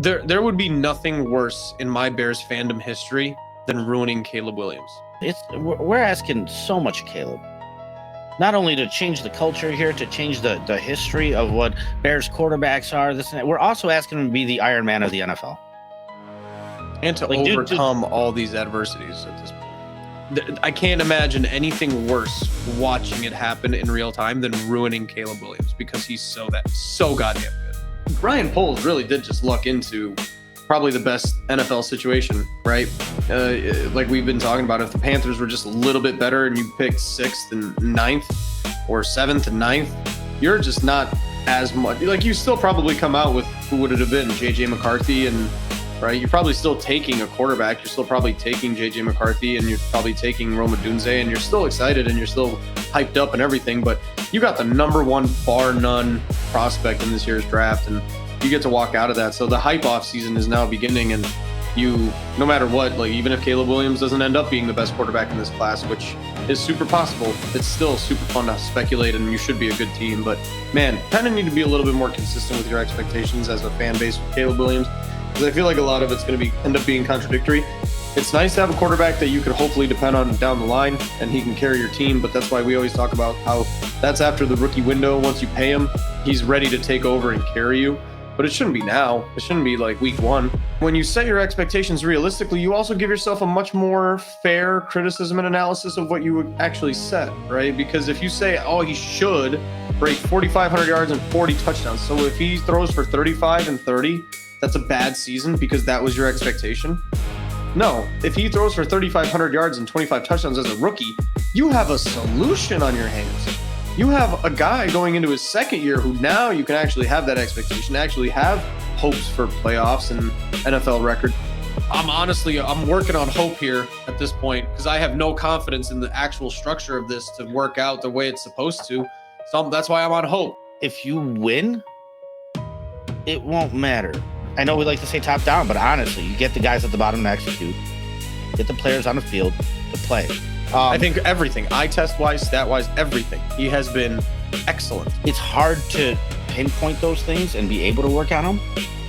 There would be nothing worse in my Bears fandom history than ruining Caleb Williams. We're asking so much, Caleb. Not only to change the culture here, to change the history of what Bears quarterbacks are, this and that. We're also asking him to be the Iron Man of the NFL. And to overcome all these adversities at this point. I can't imagine anything worse watching it happen in real time than ruining Caleb Williams, because he's so goddamn good. Brian Poles really did just luck into probably the best NFL situation, right? Like we've been talking about, if the Panthers were just a little bit better and you picked 6th and 9th or 7th and 9th, you're just not as much. Like, you still probably come out with, who would it have been? JJ McCarthy, and right, you're probably still taking a quarterback. You're still probably taking JJ McCarthy, and you're probably taking Rome Odunze, and you're still excited and you're still hyped up and everything, but you got the number one bar none prospect in this year's draft, and you get to walk out of that. So the hype off season is now beginning, and you, no matter what, like even if Caleb Williams doesn't end up being the best quarterback in this class, which is super possible, it's still super fun to speculate, and you should be a good team. But man, kind of need to be a little bit more consistent with your expectations as a fan base with Caleb Williams, because I feel like a lot of it's going to end up being contradictory. It's nice to have a quarterback that you could hopefully depend on down the line, and he can carry your team, but that's why we always talk about how that's after the rookie window. Once you pay him, he's ready to take over and carry you. But it shouldn't be now. It shouldn't be like week 1. When you set your expectations realistically, you also give yourself a much more fair criticism and analysis of what you would actually set, right? Because if you say, oh, he should break 4,500 yards and 40 touchdowns. So if he throws for 35 and 30, that's a bad season because that was your expectation. No, if he throws for 3,500 yards and 25 touchdowns as a rookie, you have a solution on your hands. You have a guy going into his second year who now you can actually have that expectation, actually have hopes for playoffs and NFL record. I'm working on hope here at this point because I have no confidence in the actual structure of this to work out the way it's supposed to. So that's why I'm on hope. If you win, it won't matter. I know we like to say top down, but honestly, you get the guys at the bottom to execute, get the players on the field to play. I think everything, eye test wise, stat wise, everything, he has been excellent. It's hard to pinpoint those things and be able to work on them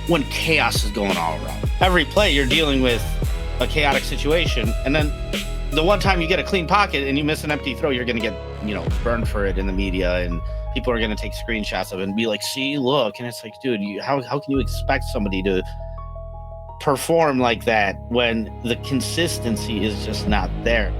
when chaos is going all around. Every play, you're dealing with a chaotic situation, and then the one time you get a clean pocket and you miss an empty throw, you're going to get, burned for it in the media, and people are going to take screenshots of it and be like, see, look. And it's like, dude, how can you expect somebody to perform like that when the consistency is just not there?